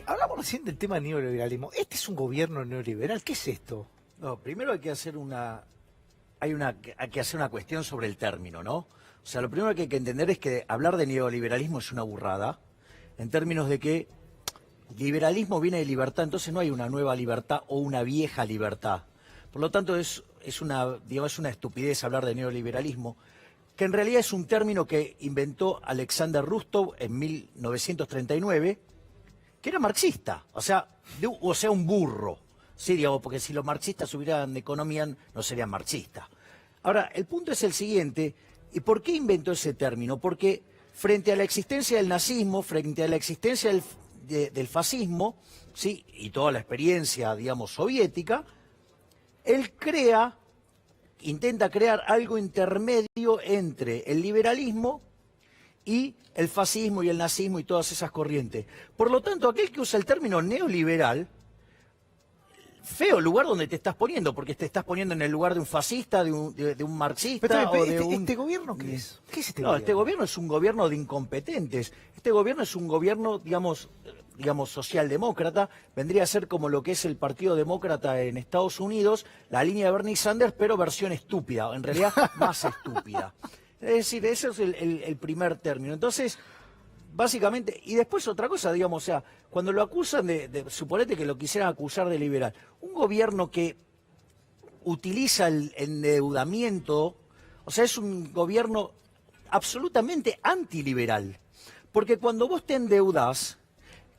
Hablamos recién del tema del neoliberalismo. ¿Este es un gobierno neoliberal? ¿Qué es esto? No, primero hay que hacer una cuestión sobre el término, ¿no? O sea, lo primero que hay que entender es que hablar de neoliberalismo es una burrada, en términos de que liberalismo viene de libertad, entonces no hay una nueva libertad o una vieja libertad. Por lo tanto, es una estupidez hablar de neoliberalismo, que en realidad es un término que inventó Alexander Rustov en 1939, que era marxista, o sea, un burro. Sí, digamos, porque si los marxistas hubieran de economía, no serían marxistas. Ahora, el punto es el siguiente, ¿y por qué inventó ese término? Porque frente a la existencia del nazismo, frente a la existencia del fascismo, ¿sí?, y toda la experiencia, digamos, soviética, él intenta crear algo intermedio entre el liberalismo y el fascismo y el nazismo y todas esas corrientes. Por lo tanto, aquel que usa el término neoliberal, feo lugar donde te estás poniendo, porque te estás poniendo en el lugar de un fascista, de un marxista. Pero, o de un... ¿Este gobierno qué es? ¿Qué es este No, gobierno? este gobierno es un gobierno de incompetentes. Este gobierno es un gobierno, digamos, socialdemócrata. Vendría a ser como lo que es el Partido Demócrata en Estados Unidos, la línea de Bernie Sanders, pero versión estúpida, en realidad más estúpida. Es decir, ese es el primer término. Entonces, básicamente, y después otra cosa, digamos, o sea, cuando lo acusan suponete que lo quisieran acusar de liberal, un gobierno que utiliza el endeudamiento, o sea, es un gobierno absolutamente antiliberal, porque cuando vos te endeudás,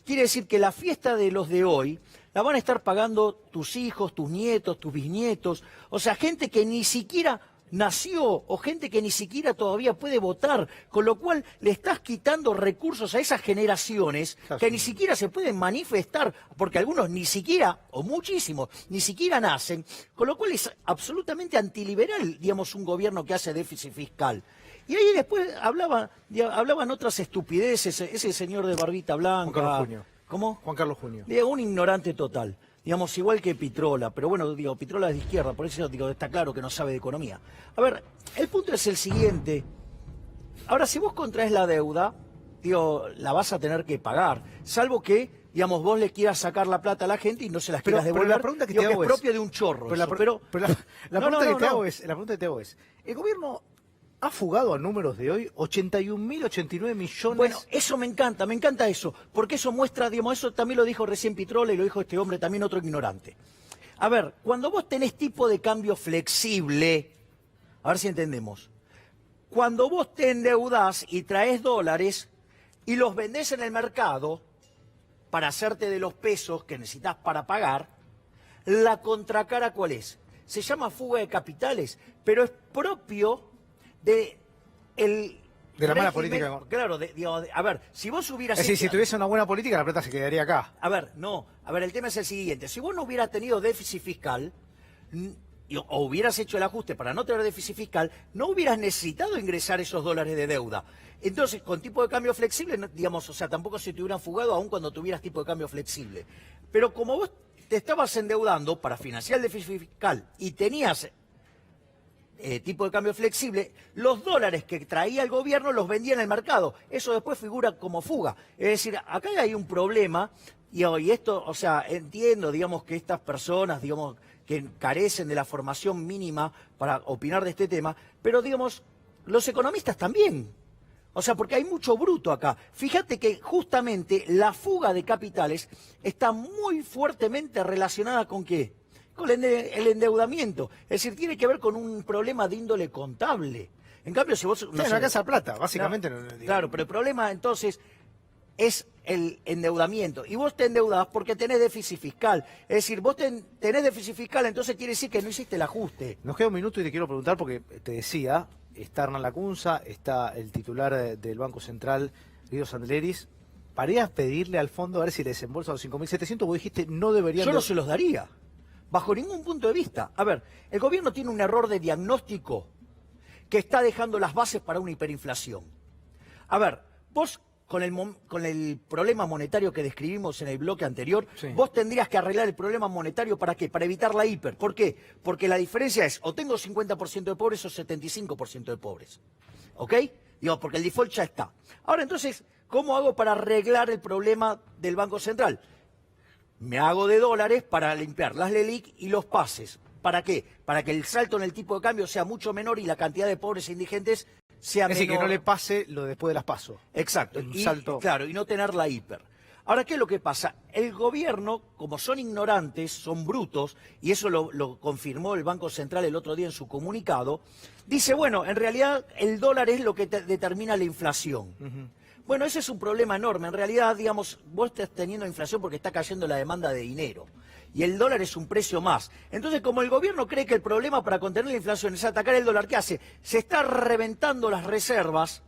quiere decir que la fiesta de los de hoy la van a estar pagando tus hijos, tus nietos, tus bisnietos, o sea, gente que ni siquiera nació o gente que ni siquiera todavía puede votar, con lo cual le estás quitando recursos a esas generaciones que ni siquiera se pueden manifestar, porque algunos ni siquiera, o muchísimos, ni siquiera nacen, con lo cual es absolutamente antiliberal, digamos, un gobierno que hace déficit fiscal. Y ahí después hablaban otras estupideces, ese señor de barbita blanca. Juan Carlos Junio. ¿Cómo? Juan Carlos Junio. Un ignorante total. Digamos, igual que Pitrola, pero bueno, digo, Pitrola es de izquierda, por eso digo, está claro que no sabe de economía. A ver, el punto es el siguiente. Ahora, si vos contraes la deuda, digo, la vas a tener que pagar, salvo que, digamos, vos le quieras sacar la plata a la gente y no se las quieras devolver. Pero la pregunta que te hago es propio de un chorro. La pregunta que te hago es, el gobierno ha fugado a números de hoy 81.089 millones. Bueno, eso me encanta eso, porque eso muestra, digamos, eso también lo dijo recién Pitrola y lo dijo este hombre, también otro ignorante. A ver, cuando vos tenés tipo de cambio flexible, a ver si entendemos, cuando vos te endeudás y traes dólares y los vendés en el mercado para hacerte de los pesos que necesitas para pagar, la contracara, ¿cuál es? Se llama fuga de capitales, pero es propio de la mala política. Claro, a ver, si vos hubieras... Es decir, si tuviese una buena política, la plata se quedaría acá. A ver, el tema es el siguiente. Si vos no hubieras tenido déficit fiscal, o hubieras hecho el ajuste para no tener déficit fiscal, no hubieras necesitado ingresar esos dólares de deuda. Entonces, con tipo de cambio flexible, digamos, o sea, tampoco se te hubieran fugado aún cuando tuvieras tipo de cambio flexible. Pero como vos te estabas endeudando para financiar el déficit fiscal y tenías tipo de cambio flexible, los dólares que traía el gobierno los vendía en el mercado. Eso después figura como fuga. Es decir, acá hay un problema, y esto, o sea, entiendo, digamos, que estas personas, digamos, que carecen de la formación mínima para opinar de este tema, pero, digamos, los economistas también. O sea, porque hay mucho bruto acá. Fíjate que justamente la fuga de capitales está muy fuertemente relacionada ¿con qué? Con el endeudamiento. Es decir, tiene que ver con un problema de índole contable. En cambio, si vos... No, la casa de plata, básicamente. Claro, pero el problema entonces es el endeudamiento. Y vos te endeudás porque tenés déficit fiscal. Es decir, vos tenés déficit fiscal, entonces quiere decir que no hiciste el ajuste. Nos queda un minuto y te quiero preguntar, porque te decía, está Hernán Lacunza, está el titular del Banco Central, Guido Sandleris. ¿Parías pedirle al fondo a ver si le desembolsa los 5.700? Vos dijiste, no deberían... Yo no se los daría. Bajo ningún punto de vista. A ver, el gobierno tiene un error de diagnóstico que está dejando las bases para una hiperinflación. A ver, vos con el problema monetario que describimos en el bloque anterior, sí, vos tendrías que arreglar el problema monetario ¿para qué? Para evitar la hiper. ¿Por qué? Porque la diferencia es o tengo 50% de pobres o 75% de pobres. ¿Ok? Digo, porque el default ya está. Ahora entonces, ¿cómo hago para arreglar el problema del Banco Central. Me hago de dólares para limpiar las LELIQ y los pases. ¿Para qué? Para que el salto en el tipo de cambio sea mucho menor y la cantidad de pobres e indigentes sea menor. Es decir, que no le pase lo después de las PASO. Exacto. Un salto. Claro, y no tener la hiper. Ahora, ¿qué es lo que pasa? El gobierno, como son ignorantes, son brutos, y eso lo confirmó el Banco Central el otro día en su comunicado, dice, bueno, en realidad el dólar es lo que determina la inflación. Bueno, ese es un problema enorme. En realidad, digamos, vos estás teniendo inflación porque está cayendo la demanda de dinero. Y el dólar es un precio más. Entonces, como el gobierno cree que el problema para contener la inflación es atacar el dólar, ¿qué hace? Se está reventando las reservas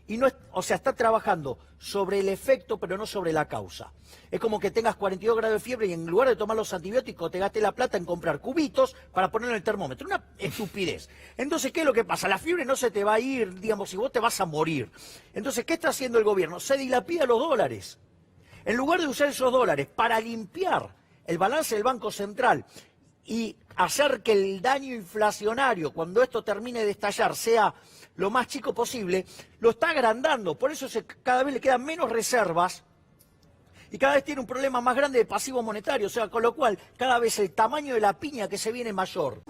y no, o sea, está trabajando sobre el efecto, pero no sobre la causa. Es como que tengas 42 grados de fiebre y en lugar de tomar los antibióticos te gastes la plata en comprar cubitos para poner en el termómetro. Una estupidez. Entonces, ¿qué es lo que pasa? La fiebre no se te va a ir, digamos, si vos te vas a morir. Entonces, ¿qué está haciendo el gobierno? Se dilapida los dólares. En lugar de usar esos dólares para limpiar el balance del Banco Central y hacer que el daño inflacionario, cuando esto termine de estallar, sea lo más chico posible, lo está agrandando. Por eso cada vez le quedan menos reservas y cada vez tiene un problema más grande de pasivo monetario. O sea, con lo cual cada vez el tamaño de la piña que se viene es mayor.